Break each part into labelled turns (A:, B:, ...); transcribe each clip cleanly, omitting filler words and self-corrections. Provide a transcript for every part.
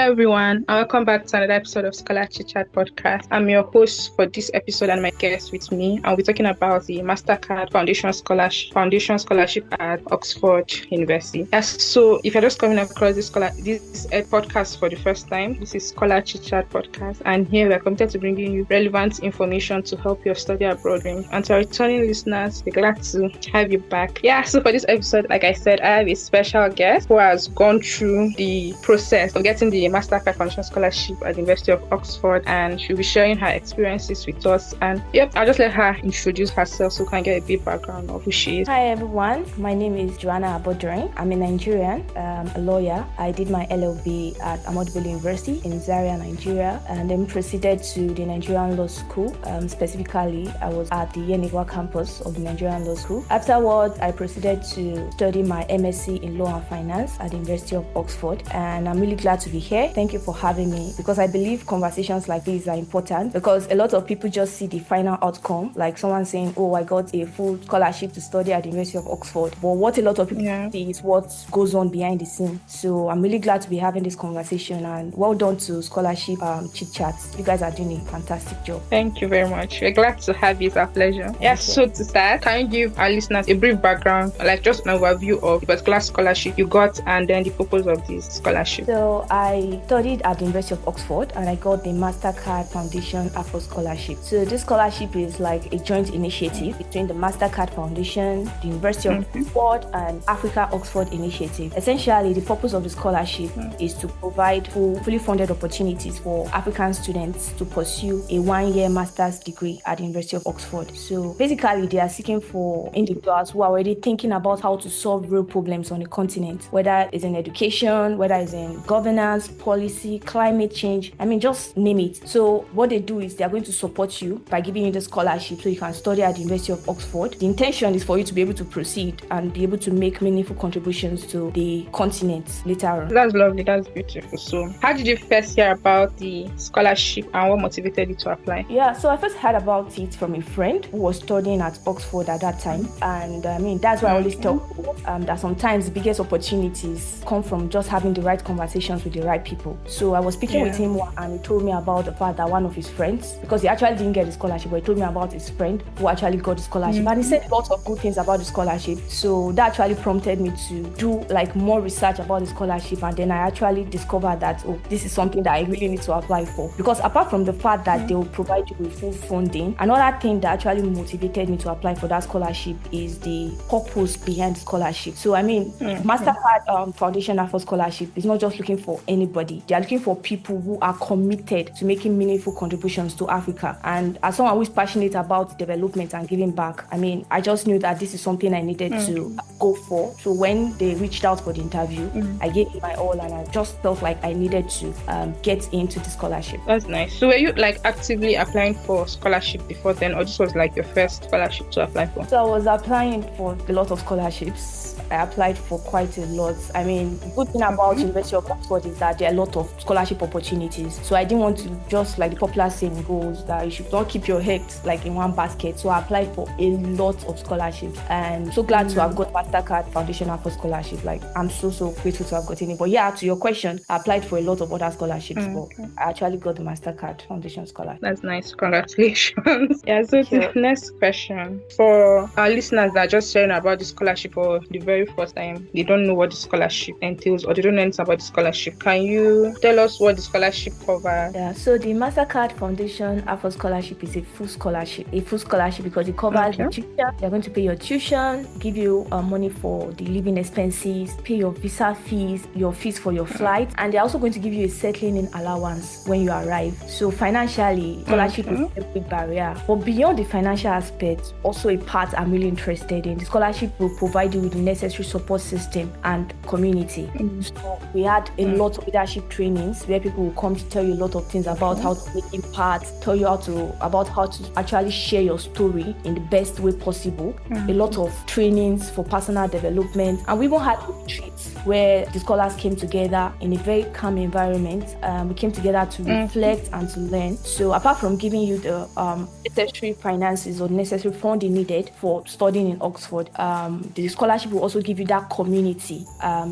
A: Hello everyone, and welcome back to another episode of Scholar Chit Chat podcast. I'm your host for this episode and my guest with me, and we're talking about the Mastercard Foundation Scholarship at Oxford University. Yes, so if you're just coming across this podcast for the first time, this is Scholar Chit Chat podcast, and here we're committed to bringing you relevant information to help your study abroad dream. And to our returning listeners, we're glad to have you back. Yeah, so for this episode, like I said, I have a special guest who has gone through the process of getting the Mastercard Foundation Scholarship at the University of Oxford, and she'll be sharing her experiences with us. And I'll just let her introduce herself so we can get a bit background of who she is.
B: Hi everyone, my name is Joanna Abodunrin. I'm a Nigerian, a lawyer. I did my LLB at Ahmadu University in Zaria, Nigeria, and then proceeded to the Nigerian Law School. Specifically, I was at the Yenigua campus of the Nigerian Law School. Afterwards, I proceeded to study my MSc in Law and Finance at the University of Oxford, and I'm really glad to be here. Thank you for having me, because I believe conversations like these are important, because a lot of people just see the final outcome, like someone saying, oh, I got a full scholarship to study at the University of Oxford. But what a lot of people see is what goes on behind the scene. So I'm really glad to be having this conversation, and well done to Scholarship Chit Chat. You guys are doing a fantastic job.
A: Thank you very much. We're glad to have you. It's our pleasure. Yes, so to start, can you give our listeners a brief background, like just an overview of the particular scholarship you got and then the purpose of this scholarship?
B: So I studied at the University of Oxford, and I got the Mastercard Foundation AfOx Scholarship. So this scholarship is like a joint initiative between the Mastercard Foundation, the University of Oxford, and Africa Oxford Initiative. Essentially, the purpose of the scholarship is to provide fully funded opportunities for African students to pursue a one-year master's degree at the University of Oxford. So basically, they are seeking for individuals who are already thinking about how to solve real problems on the continent, whether it's in education, whether it's in governance, policy, climate change, just name it. So what they do is they are going to support you by giving you the scholarship so you can study at the University of Oxford. The intention is for you to be able to proceed and be able to make meaningful contributions to the continent later on.
A: That's lovely. That's beautiful. So how did you first hear about the scholarship and what motivated you to apply?
B: Yeah, so I first heard about it from a friend who was studying at Oxford at that time. And that's why I always tell people that sometimes the biggest opportunities come from just having the right conversations with the right people. So I was speaking with him, and he told me about the fact that one of his friends, because he actually didn't get the scholarship, but he told me about his friend who actually got the scholarship. And he said lots of good things about the scholarship. So that actually prompted me to do more research about the scholarship. And then I actually discovered that, this is something that I really need to apply for. Because apart from the fact that they will provide you with full funding, another thing that actually motivated me to apply for that scholarship is the purpose behind the scholarship. So Mastercard Foundation AfOx Scholarship is not just looking for anybody. They are looking for people who are committed to making meaningful contributions to Africa. And as someone who is passionate about development and giving back, I just knew that this is something I needed to go for. So when they reached out for the interview, I gave it my all, and I just felt like I needed to get into the scholarship.
A: That's nice. So were you actively applying for scholarship before then, or this was your first scholarship to apply for?
B: So I was applying for a lot of scholarships. I applied for quite a lot. The good thing about University of Oxford is that there are a lot of scholarship opportunities. So I didn't want to, just like the popular saying goes, that you should not keep your eggs in one basket. So I applied for a lot of scholarships, and so glad to have got Mastercard Foundation AfOx Scholarship. I'm so grateful to have gotten it. But to your question, I applied for a lot of other scholarships, but I actually got the Mastercard Foundation Scholarship.
A: That's nice. Congratulations. So the next question, for our listeners that are just sharing about the scholarship for the very first time, they don't know what the scholarship entails, or they don't know anything about the scholarship. Can you tell us what the scholarship covers?
B: Yeah, so the Mastercard Foundation AfOx Scholarship is a full scholarship because it covers the tuition. They're going to pay your tuition, give you money for the living expenses, pay your visa fees, your fees for your flight, and they're also going to give you a settling in allowance when you arrive. So financially, scholarship is a big barrier. But beyond the financial aspect, also a part I'm really interested in, the scholarship will provide you with the necessary support system and community. So we had a lot of leadership trainings where people will come to tell you a lot of things about how to make impact, tell you about how to actually share your story in the best way possible. A lot of trainings for personal development, and we even had retreats where the scholars came together in a very calm environment. We came together to reflect and to learn. So apart from giving you the necessary finances or necessary funding needed for studying in Oxford, the scholarship will also give you that community.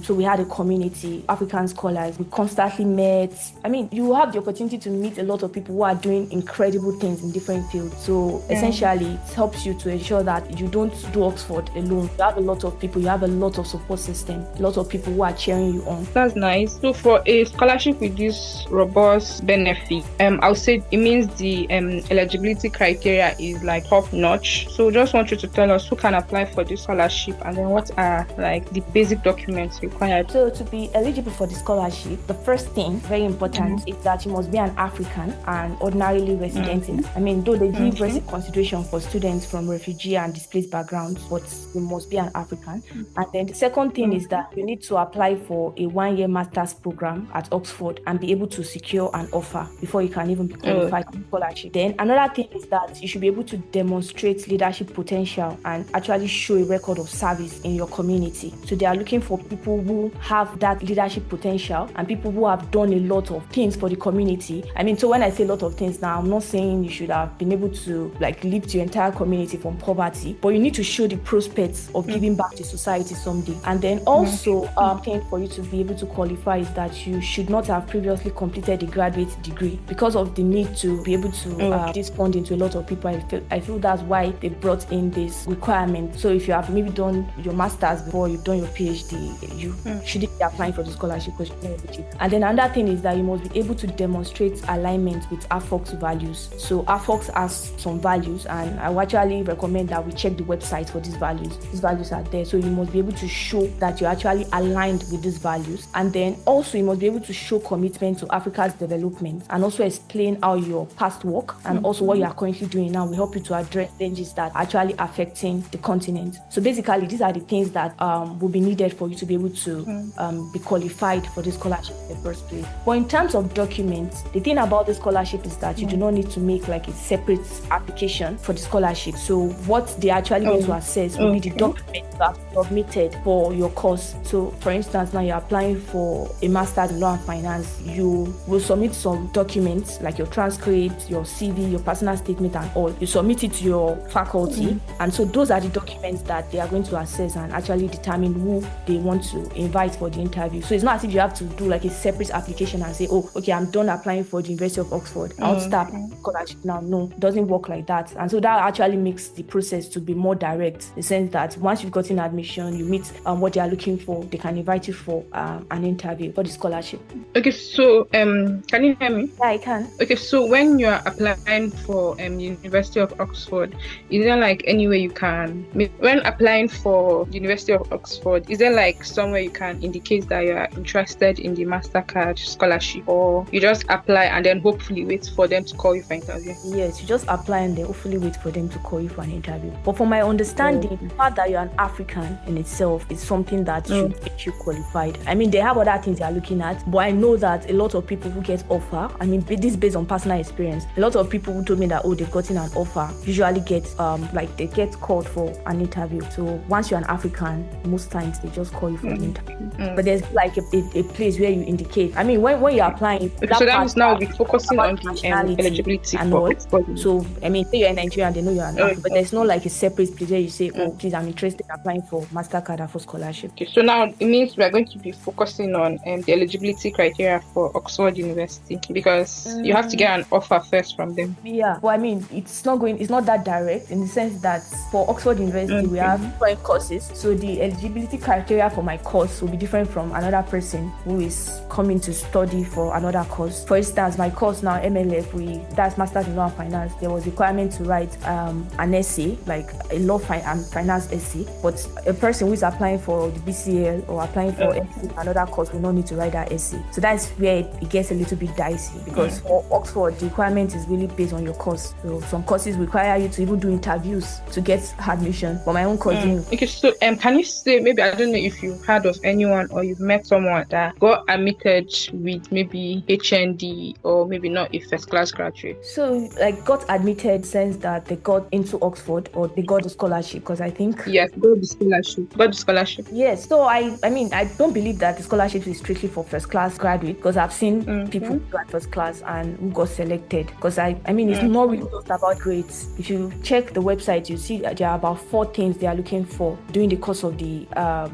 B: So we had a community, African scholars. We constantly met. I mean, you have the opportunity to meet a lot of people who are doing incredible things in different fields. So essentially, it helps you to ensure that you don't do Oxford alone. You have a lot of people, you have a lot of support system, a lot of people who are cheering you on.
A: That's nice. So for a scholarship with this robust benefit, I'll say it means the eligibility criteria is like top notch. So just want you to tell us who can apply for this scholarship and then what are like the basic documents required.
B: So to be eligible for the scholarship, the first thing, very important, is that you must be an African and ordinarily resident in. I mean, though they give racial consideration for students from refugee and displaced backgrounds, but you must be an African. And then the second thing is that you need to apply for a 1-year master's program at Oxford and be able to secure an offer before you can even be qualified for scholarship. Then another thing is that you should be able to demonstrate leadership potential and actually show a record of service in your community. So they are looking for people who have that leadership potential and people who have done a lot of things for the community. I mean, so when I say a lot of things now, I'm not saying you should have been able to like lift your entire community from poverty, but you need to show the prospects of giving back to society someday. And then also, thing for you to be able to qualify is that you should not have previously completed a graduate degree because of the need to be able to this funding to a lot of people. I feel that's why they brought in this requirement. So if you have maybe done your master's before you've done your PhD, you shouldn't be applying for the scholarship because you're not eligible. And then another thing is that you must be able to demonstrate alignment with AfOx values. So AfOx has some values, and I would actually recommend that we check the website for these values. These values are there, so you must be able to show that you're actually aligned with these values. And then also you must be able to show commitment to Africa's development and also explain how your past work and also what you are currently doing now will help you to address changes that are actually affecting the continent. So basically, these are the things that will be needed for you to be able to be qualified for this scholarship in the first place. But in terms of documents, the thing about the scholarship is that you do not need to make like a separate application for the scholarship. So what they actually going to assess will be the documents that are submitted for your course. So for instance, now you're applying for a master's in law and finance, you will submit some documents like your transcript, your CV, your personal statement and all. You submit it to your faculty, and so those are the documents that they are going to assess and actually determine who they want to invite for the interview. So it's not as if you have to do like a separate application and say, oh, okay, I'm done applying for the University of Oxford, I'll start scholarship now. No, it doesn't work like that. And so that actually makes the process to be more direct, in the sense that once you've gotten admission, you meet what they are looking for, they can invite you for an interview for the scholarship.
A: Okay, so can you hear me?
B: Yeah, I can.
A: Okay, so when you are applying for University of Oxford, is there like any way you can, when applying for the University of Oxford, is there like somewhere you can indicate that you are interested in the Mastercard scholarship, or you just apply and then hopefully wait for them to call you for interview?
B: Yes, you just apply and then hopefully wait for them to call you for an interview. But from my understanding, the fact that you're an African in itself is something that should make you qualified. I mean, they have other things they are looking at, but I know that a lot of people who get offer, I mean, this is based on personal experience, a lot of people who told me that, oh, they've gotten an offer, usually get like they get called for an interview. So once you're an African, most times they just call you for an interview. But there's like a place where you indicate. I mean, when you're applying,
A: so that means now we're focusing on the eligibility
B: and
A: for
B: all. So I mean, say you're in Nigeria, they know you're an African, but there's not like a separate place where you say, oh, please, I'm interested in applying for Mastercard for scholarship.
A: Okay, so now it means we are going to be focusing on the eligibility criteria for Oxford University, because you have to get an offer first from them.
B: Yeah, well, I mean, it's not that direct, in the sense that for Oxford University we have different courses. So the eligibility criteria for my course will be different from another person who is coming to study for another course. For instance, my course now, MLF, that's Masters in Law and Finance, there was a requirement to write an essay, like a law and finance essay. But a person who is applying for the BCL or applying for another course will not need to write that essay. So that's where it gets a little bit dicey, because for Oxford, the requirement is really based on your course. So some courses require you to even do interviews to get admission. For my own course,
A: okay, so can you say, maybe, I don't know if you've heard of anyone or you've met someone that got admitted with maybe HND or maybe not a first class graduate?
B: So like got admitted sense that they got into Oxford or they got the scholarship, because I think
A: yes, got the scholarship. Yes,
B: so I I don't believe that the scholarship is strictly for first class graduate, because I've seen people who got first class and who got selected. Because it's not really just about grades. If you check the website, you see that there are about 4 things they are looking for during the course of the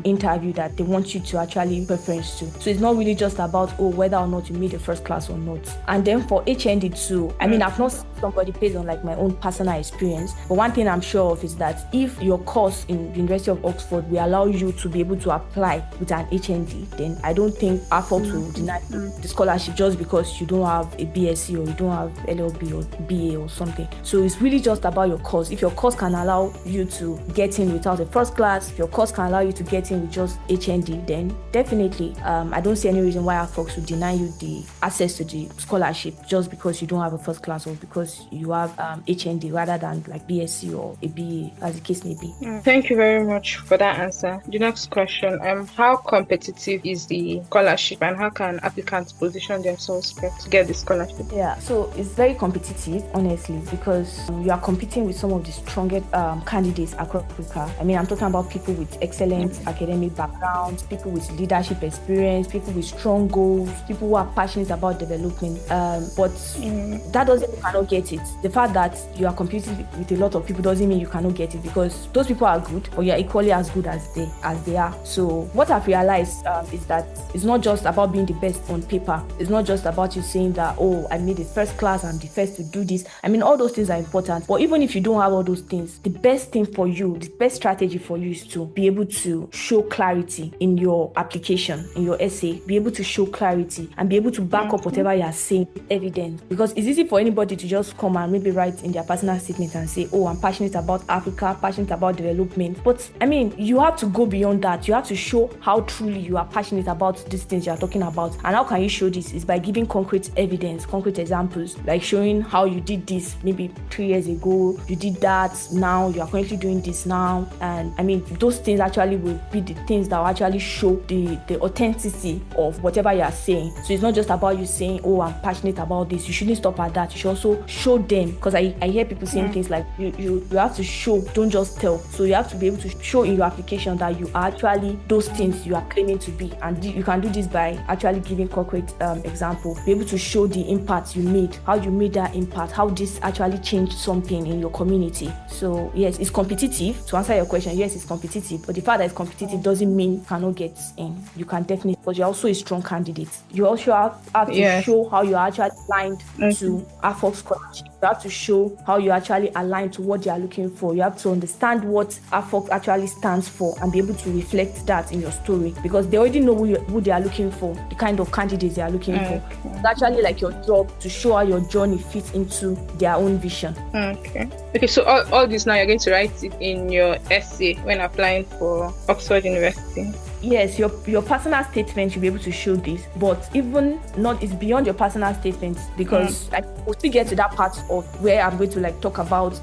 B: interview that they want you to actually preference to. So it's not really just about whether or not you made the first class or not. And then for HND too, I've not seen somebody based on like my own personal experience, but one thing I'm sure of is that if your course in the University of Oxford will allow you to be able to apply with an HND, then I don't think AfOx will deny the scholarship just because you don't have a BSc or you don't have LLB or BA or something. So it's really just about your course. If your course can allow you to get in without a first class, if your course can allow you to get in with just HND, then definitely I don't see any reason why AfOx will deny you the access to the scholarship just because you don't have a first class or because you have HND rather than like BSc or a BA, as the case may be.
A: Thank you very much for that answer. The next question, how competitive is the scholarship and how can applicants position themselves to get the scholarship?
B: Yeah, so it's very competitive, honestly, because you are competing with some of the strongest candidates across Africa. I'm talking about people with excellent academic backgrounds, people with leadership experience, people with strong goals, people who are passionate about development. But that doesn't mean you cannot get it. The fact that you are competing with a lot of people doesn't mean you cannot get it, because those people are good, but you're equally as good as they are. So what I've realized is that it's not just about being the best on paper. It's not just about you saying that, I made the first class, I'm the first to do this. All those things are important, but even if you don't have all those things, the best thing for you, the best strategy for you is to be able to show clarity in your application, in your essay, be able to show clarity and be able to back up whatever you are saying with evidence. Because it's easy for anybody to just come and maybe write in their personal statement and say, I'm passionate about Africa, passionate about development. But you have to go beyond that. You have to show how truly you are passionate about these things you are talking about. And how can you show this? Is by giving concrete evidence, concrete examples, like showing how you did this maybe 3 years ago, you did that, now you are currently doing this now. And those things actually will be the things that will actually show the authenticity of whatever you are saying. So it's not just about you saying, I'm passionate about this. You shouldn't stop at that. You should also show them, because I hear people saying things like you have to show, don't just tell. So you have to be able to show in your application that you are actually those things you are claiming to be, and you can do this by actually giving concrete example. Be able to show the impact you made, how you made that impact, how this actually changed something in your community. So yes, it's competitive. To answer your question, yes, it's competitive, but the fact that it's competitive doesn't mean you cannot get in. You can definitely, but you're also a strong candidate. You also have to show how you are actually aligned to AfOx scholarship. You have to show how you actually align to what they are looking for. You have to understand what AfOx actually stands for and be able to reflect that in your story, because they already know who they are looking for, the kind of candidates they are looking for. It's actually like your job to show how your journey fits into their own vision.
A: Okay, so all this now you're going to write it in your essay when applying for Oxford University.
B: Yes, your personal statement should be able to show this, but even not, it's beyond your personal statement, because we'll still get to that part of where I'm going to talk about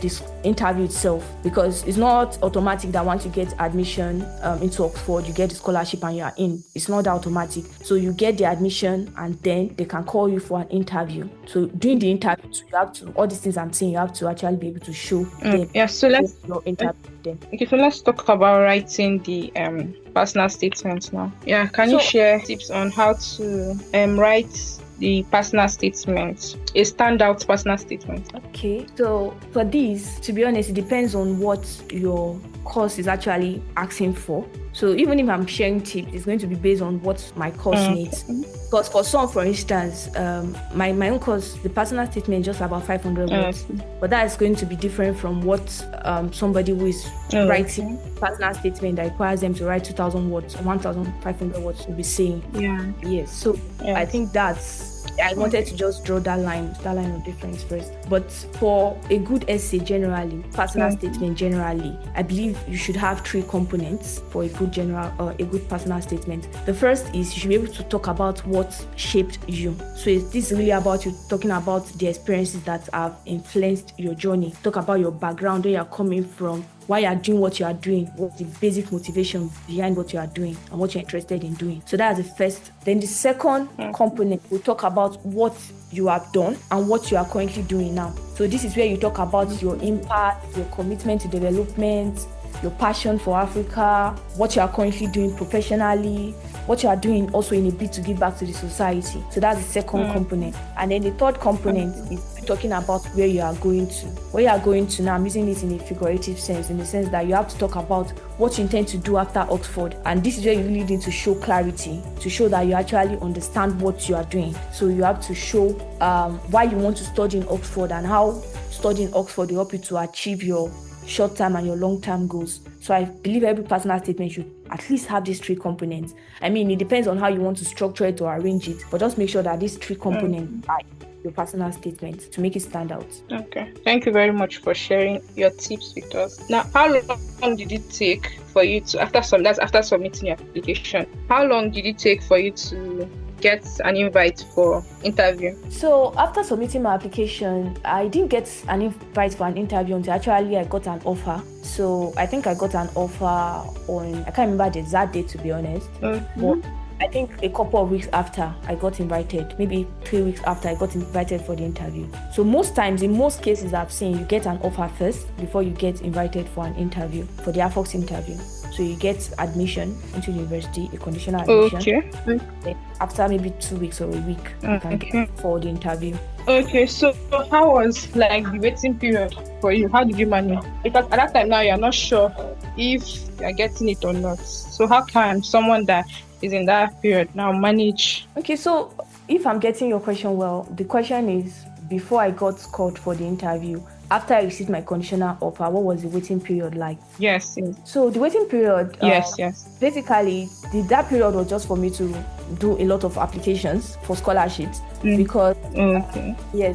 B: this interview itself, because it's not automatic that once you get admission into Oxford, you get the scholarship and you are in. It's not that automatic. So you get the admission and then they can call you for an interview. So during the interview, you have to, all these things I'm saying, you have to actually be able to show them.
A: Yeah, so let's
B: your interview them.
A: Okay, so let's talk about writing the personal statements now. Yeah, can you share tips on how to write the personal statement, a standout personal statement?
B: Okay, so for this, to be honest, it depends on what your course is actually asking for. So even if I'm sharing tips, it's going to be based on what my course needs. Because for some, for instance, my own course, the personal statement is just about 500 words. But that is going to be different from what somebody who is writing personal statement that requires them to write 2,000 words, 1,500 words will be saying. Yes. So I think I wanted to just draw that line of difference first. But for a good essay generally, personal statement generally, I believe you should have 3 components for a good personal statement. The first is you should be able to talk about what shaped you. So this is really about you talking about the experiences that have influenced your journey. Talk about your background, where you're coming from, why you are doing what you are doing, what's the basic motivation behind what you are doing and what you're interested in doing. So that's the first. Then the second component, we'll talk about what you have done and what you are currently doing now. So this is where you talk about your impact, your commitment to development, your passion for Africa, what you are currently doing professionally, what you are doing also in a bit to give back to the society. So that's the second component. And then the third component is talking about where you are going to. Where you are going to now, I'm using it in a figurative sense, in the sense that you have to talk about what you intend to do after Oxford. And this is where you really need to show clarity, to show that you actually understand what you are doing. So you have to show why you want to study in Oxford and how studying Oxford will help you to achieve your short-term and your long-term goals. So I believe every personal statement should at least have these three components. I mean, it depends on how you want to structure it or arrange it, but just make sure that these three components are your personal statement to make it stand out.
A: Okay. Thank you very much for sharing your tips with us. Now, how long did it take for you to, after submitting your application, how long did it take for you to get an invite for interview?
B: So after submitting my application, I didn't get an invite for an interview until actually I got an offer. So I think I got an offer on, I can't remember the exact date, to be honest. But I think a couple of weeks after I got invited, maybe 3 weeks after I got invited for the interview. So most times, in most cases I've seen, you get an offer first before you get invited for an interview, for the AfOx interview. So you get admission into the university, a conditional admission. Okay. Then after maybe 2 weeks or a week, you can get for the interview.
A: Okay, so how was the waiting period for you? How did you manage? Because at that time now you're not sure if you're getting it or not. So how can someone that is in that period now manage?
B: Okay, so if I'm getting your question well, the question is, before I got called for the interview, after I received my conditional offer, what was the waiting period like?
A: Yes.
B: So the waiting period,
A: yes.
B: Basically, that period was just for me to do a lot of applications for scholarships because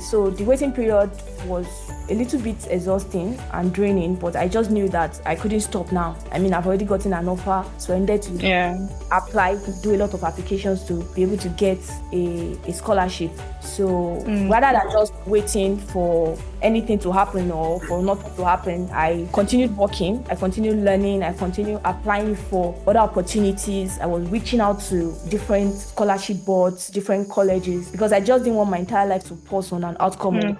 B: so the waiting period was a little bit exhausting and draining, but I just knew that I couldn't stop now. I mean, I've already gotten an offer, so I needed to apply, do a lot of applications to be able to get a scholarship. So rather than just waiting for anything to happen or for nothing to happen, I continued working, I continued learning, I continued applying for other opportunities. I was reaching out to different scholarship boards, different colleges, because I just didn't want my entire life to pause on an outcome of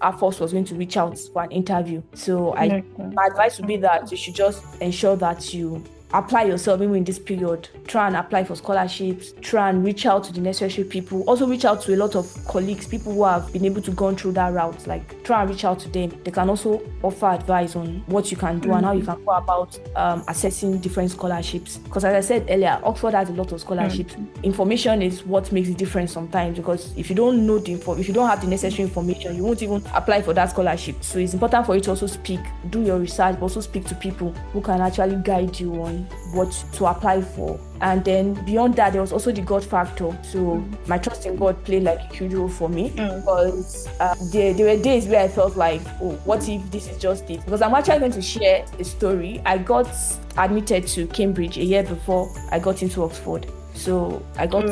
B: AfOx was going to reach out for an interview. So my advice would be that you should just ensure that you apply yourself even in this period. Try and apply for scholarships, try and reach out to the necessary people, also reach out to a lot of colleagues, people who have been able to go through that route. Like, try and reach out to them. They can also offer advice on what you can do and how you can go about assessing different scholarships, because as I said earlier, Oxford has a lot of scholarships. Information is what makes the difference sometimes, because if you don't know if you don't have the necessary information, you won't even apply for that scholarship. So it's important for you to also do your research, but also speak to people who can actually guide you on what to apply for. And then beyond that, there was also the God factor. So my trust in God played like a huge role for me, because there were days where I felt like, oh, what if this is just it? Because I'm actually going to share a story. I got admitted to Cambridge a year before I got into Oxford. So I got,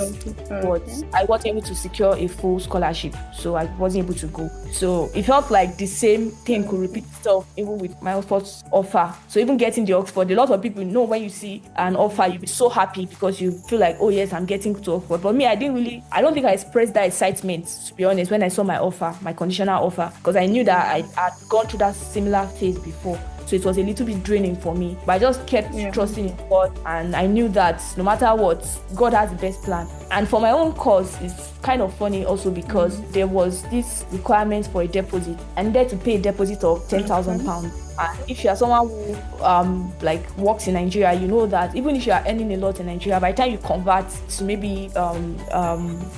B: but I wasn't able to secure a full scholarship, so I wasn't able to go. So it felt like the same thing could repeat itself even with my Oxford offer. So even getting the Oxford, a lot of people know when you see an offer, you'll be so happy because you feel like, oh yes, I'm getting to Oxford. But me, I don't think I expressed that excitement, to be honest, when I saw my offer, my conditional offer, because I knew that I had gone through that similar phase before. So it was a little bit draining for me, but I just kept trusting in God, and I knew that no matter what, God has the best plan. And for my own course, it's kind of funny also because there was this requirement for a deposit. I needed to pay a deposit of £10,000. And if you are someone who works in Nigeria, you know that even if you are earning a lot in Nigeria, by the time you convert to maybe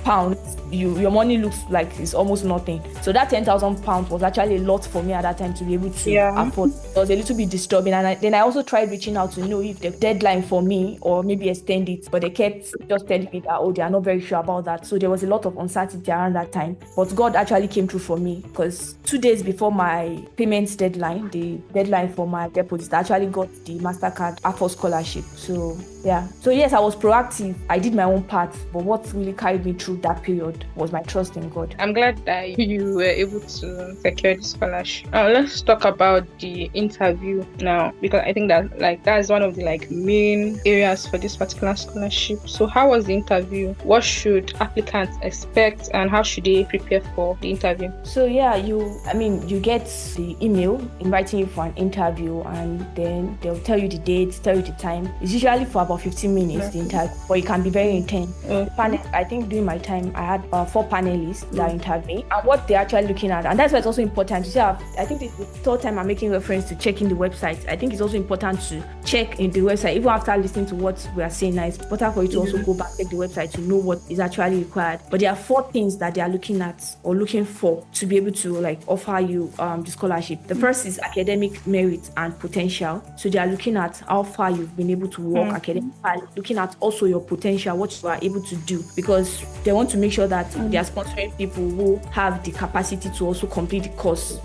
B: pounds, your money looks like it's almost nothing. So that £10,000 was actually a lot for me at that time to be able to afford. It was a little bit disturbing, and then I also tried reaching out to know if the deadline for me or maybe extend it, but they kept just telling me that they are not very sure about that. So there was a lot of uncertainty around that time, but God actually came through for me, because 2 days before my payment deadline, the deadline for my deposit, I actually got the Mastercard AfOx scholarship. So yes, I was proactive. I did my own part, but what really carried me through that period was my trust in God.
A: I'm glad that you were able to secure the scholarship. Let's talk about the interview now, because I think that that's one of the main areas for this particular scholarship. So how was the interview? What should applicants expect, and how should they prepare for the interview?
B: So you get the email inviting you for an interview, and then they'll tell you the date, tell you the time. It's usually for about 15 minutes, the interview, but it can be very intense. I think during my time, I had 4 panelists that interviewed me, and what they're actually looking at, and that's why it's also important to say, I think this is the third time I'm making reference to checking the website. I think it's also important to check in the website, even after listening to what we are saying now. It's important for you to also go back, check the website to know what is actually required. But there are 4 things that they are looking at or looking for to be able to like offer you the scholarship. The first is academic merit and potential. So they are looking at how far you've been able to work academically, looking at also your potential, what you are able to do, because they want to make sure that they are sponsoring people who have the capacity to also complete the course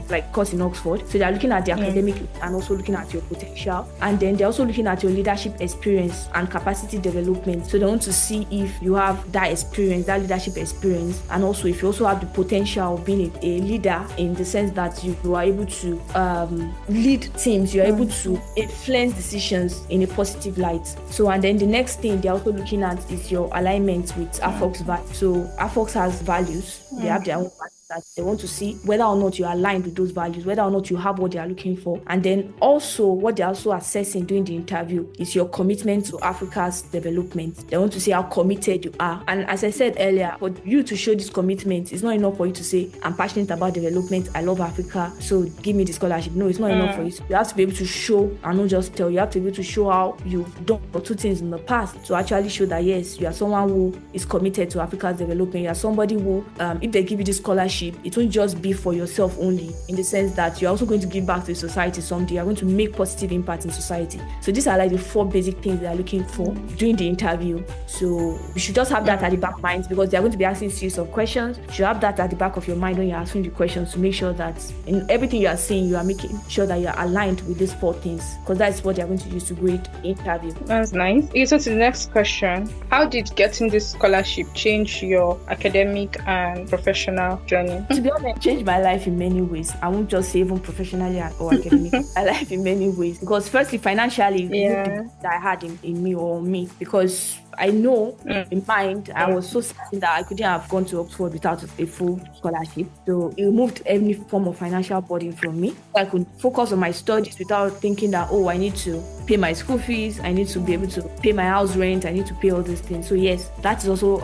B: in Oxford. So they are looking at the academic and also looking at your potential, and then they're also looking at your leadership experience and capacity development. So they want to see if you have that experience, that leadership experience, and also if you also have the potential of being a leader, in the sense that you are able to lead teams, you're able to influence decisions in a positive light. So, and then the next thing they're also looking at is your alignment with AfOx values. So AfOx has values, they have their own values. They want to see whether or not you are aligned with those values, whether or not you have what they are looking for. And then also what they're also assessing during the interview is your commitment to Africa's development. They want to see how committed you are. And as I said earlier, for you to show this commitment, it's not enough for you to say, I'm passionate about development, I love Africa, so give me the scholarship. No, it's not enough for you. You have to be able to show, and not just tell, you have to be able to show how you've done 2 things in the past to actually show that yes, you are someone who is committed to Africa's development. You are somebody who, if they give you this scholarship, it won't just be for yourself only, in the sense that you're also going to give back to society someday. You're going to make positive impact in society. So these are like the 4 basic things they are looking for during the interview. So you should just have that at the back of mind, because they're going to be asking series of questions. You should have that at the back of your mind when you're answering the questions, to make sure that in everything you are saying, you are making sure that you're aligned with these 4 things, because that's what they're going to use to grade the interview.
A: That's nice. Okay, so to the next question, how did getting this scholarship change your academic and professional journey?
B: To be honest, it changed my life in many ways. I won't just say even professionally or academically. My life in many ways, because firstly, financially, that I had in me, because I know in mind, I was so certain that I couldn't have gone to Oxford without a full scholarship. So it removed any form of financial burden from me. I could focus on my studies without thinking that, I need to pay my school fees, I need to be able to pay my house rent, I need to pay all these things. So yes, that is also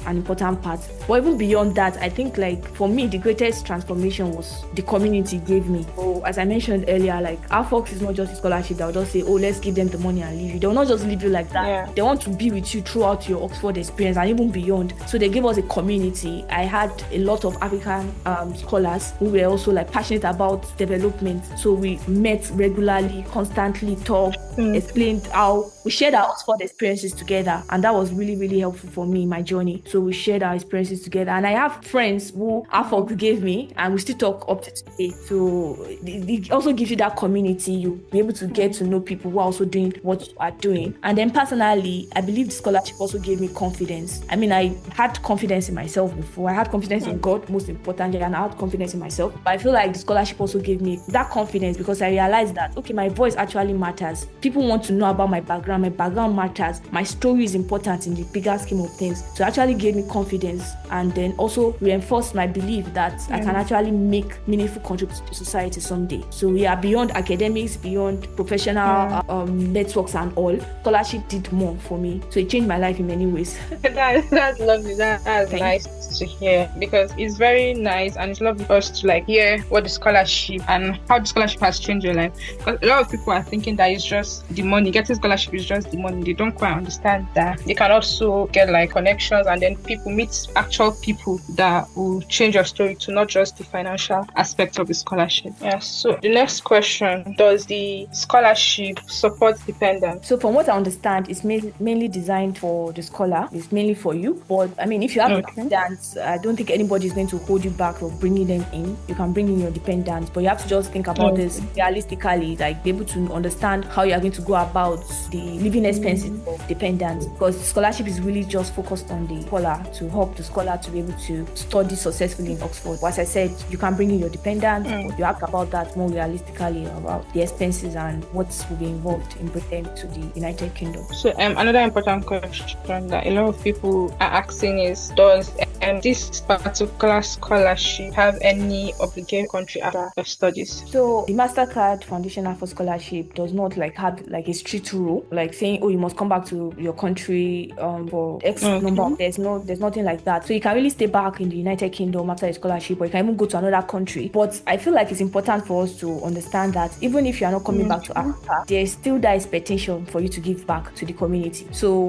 B: an important part. But even beyond that, I think for me, the greatest transformation was the community gave me. So as I mentioned earlier, AfOx is not just a scholarship that will just say, let's give them the money and leave you. They will not just leave you like that. Yeah. They want to be with you throughout your Oxford experience and even beyond. So they gave us a community. I had a lot of African scholars who were also passionate about development. So we met regularly, constantly talked, explained how we shared our Oxford experiences together, and that was really, really helpful for me in my journey. So we shared our experiences together, and I have friends who AfOx gave me, and we still talk up to today. So it also gives you that community. You'll be able to get to know people who are also doing what you are doing. And then personally, I believe the scholarship also gave me confidence. I mean, I had confidence in myself before. I had confidence in God, most importantly, and I had confidence in myself. But I feel like the scholarship also gave me that confidence, because I realized that, okay, my voice actually matters. People want to know about my background. My background matters. My story is important in the bigger scheme of things. So it actually gave me confidence, and then also reinforced my belief that I can actually make meaningful contributions to society someday. So we are beyond academics, beyond professional networks and all. Scholarship did more for me. So it changed my life in many ways.
A: That's lovely. That's nice to hear, because it's very nice, and it's lovely for us to hear what the scholarship and how the scholarship has changed your life. Because a lot of people are thinking that it's just the money. Getting scholarship is just the money. They don't quite understand that they can also get connections, and then meet actual people that will change your story to not just the financial aspect of the scholarship. Yeah. So the next question: does the scholarship support dependents?
B: So from what I understand, it's mainly designed for the scholar. It's mainly for you. But I mean, if you have dependents, I don't think anybody is going to hold you back from bringing them in. You can bring in your dependents, but you have to just think about this realistically, be able to understand how you are going to go about the living expenses of dependents, because the scholarship is really just focused on the scholar, to help the scholar to be able to study successfully in Oxford. But as I said, you can bring in your dependents, but you have to about that more realistically, about the expenses and what will be involved in bringing them to the United Kingdom.
A: So another important question that a lot of people are asking is, does this particular scholarship have any obligation country after your studies?
B: So the Mastercard Foundation Scholarship does not have a strict rule, saying, oh, you must come back to your country for X number. There's nothing like that. So you can really stay back in the United Kingdom after a scholarship, or you can even go to another country. But I feel like it's important for us to understand that even if you are not coming back to Africa, there's still that expectation for you to give back to the community. So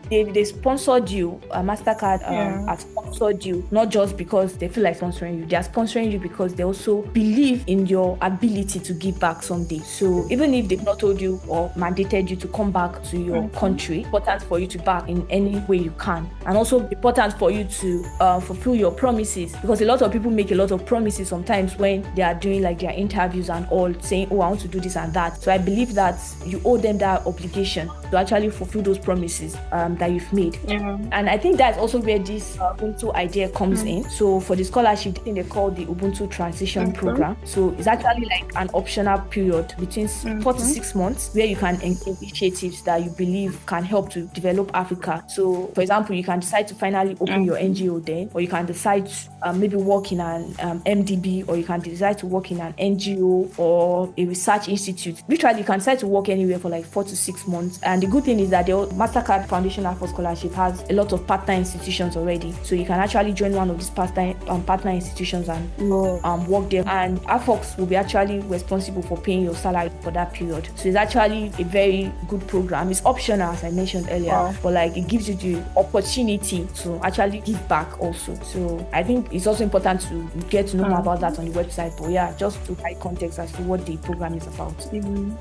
B: they sponsored you, Mastercard has sponsored you, not just because they feel like sponsoring you. They are sponsoring you because they also believe in your ability to give back someday. So even if they've not told you or mandated you to come back to your country, it's important for you to back in any way you can. And also important for you to fulfill your promises, because a lot of people make a lot of promises sometimes when they are doing their interviews and all, saying, oh, I want to do this and that. So I believe that you owe them that obligation to actually fulfill those promises that you've made. And I think that's also where this Ubuntu idea comes in. So for the scholarship, I think they call the Ubuntu Transition Program. So it's actually an optional period between 4 to 6 months where you can engage initiatives that you believe can help to develop Africa. So for example, you can decide to finally open your NGO then, or you can decide to maybe work in an MDB, or you can decide to work in an NGO or a research institute. Literally, you can decide to work anywhere for 4 to 6 months. And the good thing is that the Mastercard Foundation Scholarship has a lot of partner institutions already. So you can actually join one of these partner institutions and work there. And AfOx will be actually responsible for paying your salary for that period. So it's actually a very good program. It's optional, as I mentioned earlier, but it gives you the opportunity to actually give back also. So I think it's also important to get to know more about that on the website. But yeah, just to provide context as to what the program is about.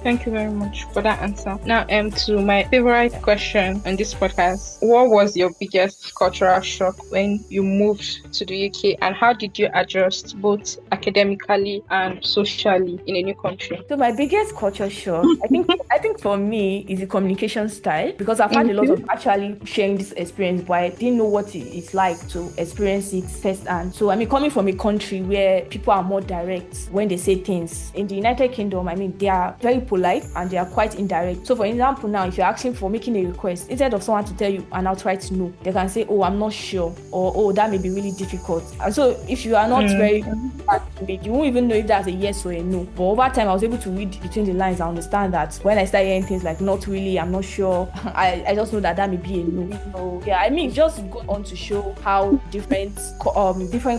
A: Thank you very much for that answer. Now, to my favorite question on this podcast, what was your biggest cultural shock when you moved to the UK, and how did you adjust both academically and socially in a new country?
B: So my biggest culture shock, I think for me, is the communication style, because I've had a lot of actually sharing this experience, but I didn't know what it's like to experience it firsthand. So coming from a country where people are more direct when they say things. In the United Kingdom, they are very polite and they are quite indirect. So for example, now if you're asking for making a request, instead of someone to tell you an outright no, they can say, oh, I'm not sure, or oh, that may be really difficult. And so if you are not very you won't even know if that's a yes or a no. But over time, I was able to read between the lines and understand that when I start hearing things like not really, I'm not sure, I just know that may be a no. So yeah, just go on to show how different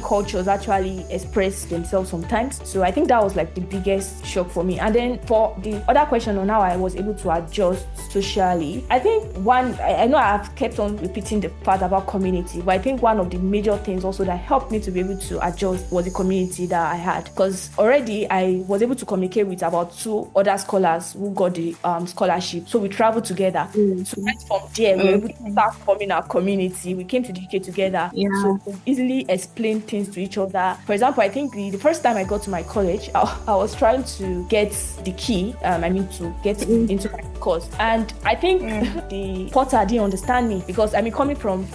B: cultures actually express themselves sometimes. So I think that was the biggest shock for me. And then for the other question on how I was able to adjust socially, I think I know I've kept on repeating the part about community, but I think one of the major things also that helped me to be able to adjust was the community that I had, because already I was able to communicate with about 2 other scholars who got the scholarship. So we traveled together. So right from there, we were able to start forming our community. We came to the UK together, so we easily explain things to each other. For example, I think the first time I got to my college, I was trying to get the key, to get into my course, and I think the porter didn't understand me, because coming from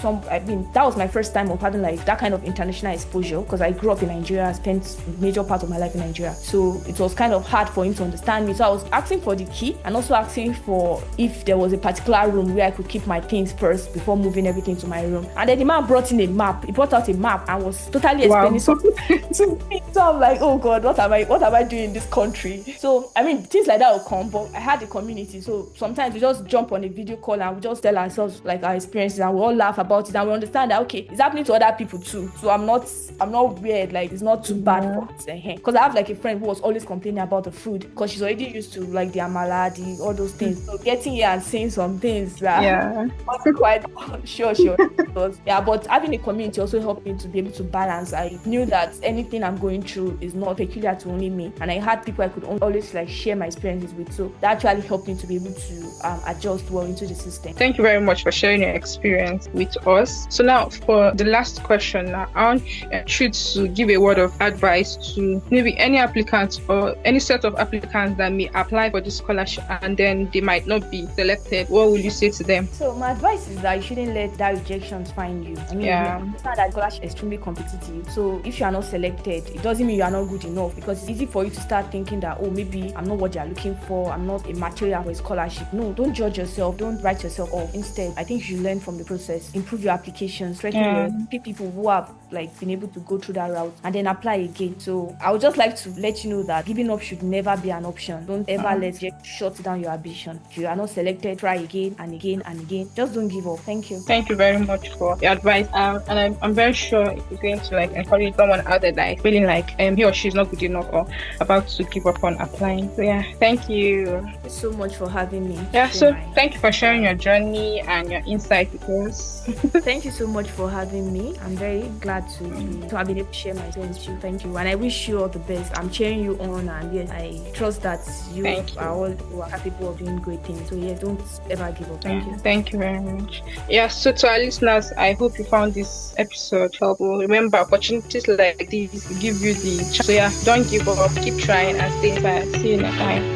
B: that was my first time of having that kind of international exposure, because I grew up in Nigeria. I spent major part of my life in Nigeria, so it was kind of hard for him to understand me. So I was asking for the key and also asking for if there was a particular room where I could keep my things first before moving everything to my room. And then the man brought in a map. He brought out a map and was totally explaining something to me. So I'm like, oh God, what am I doing in this country? So things like that will come, but I had a community, so sometimes we just jump on a video call and we just tell ourselves our experiences, and we all laugh about it, and we understand that okay, it's happening to other people too. So I'm not weird, it's not too bad for us. Because I have a friend who was always complaining about the food, because she's already used to the amala, all those things. So getting here and saying some things that wasn't quite sure. But having a community also helped me to be able to balance. I knew that anything I'm going through is not peculiar to only me, and I had people I could always share my experiences with. So that actually helped me to be able to adjust well into the system.
A: Thank you very much for sharing your experience with us. So now for the last question, I want you to give a word of advice advice to maybe any applicants or any set of applicants that may apply for this scholarship and then they might not be selected, what will you say to them?
B: So my advice is that you shouldn't let that rejection find you. I mean, it's not that scholarship is extremely competitive. So if you are not selected, it doesn't mean you are not good enough, because it's easy for you to start thinking that, oh, maybe I'm not what they are looking for, I'm not a material for a scholarship. No, don't judge yourself, don't write yourself off. Instead, I think you should learn from the process, improve your applications, people who have been able to go through that route, and then apply again. So I would just like to let you know that giving up should never be an option. Don't ever let it shut down your ambition. If you are not selected, try again and again and again. Just don't give up. Thank you.
A: Thank you very much for your advice. And I'm very sure it's going to encourage someone out there that is feeling like he or she is not good enough or about to give up on applying. So thank you.
B: Thank you so much for having me.
A: Thank you for sharing your journey and your insight with us.
B: Thank you so much for having me. I'm very glad to have been able to share my experience with you. Thank you. And I wish you all the best. I'm cheering you on, and yes, I trust that you are all who are capable of doing great things. So don't ever give up. Thank you.
A: Thank you very much. So to our listeners, I hope you found this episode helpful. Remember, opportunities like this give you the chance. So don't give up, keep trying and stay inspired. See you next time.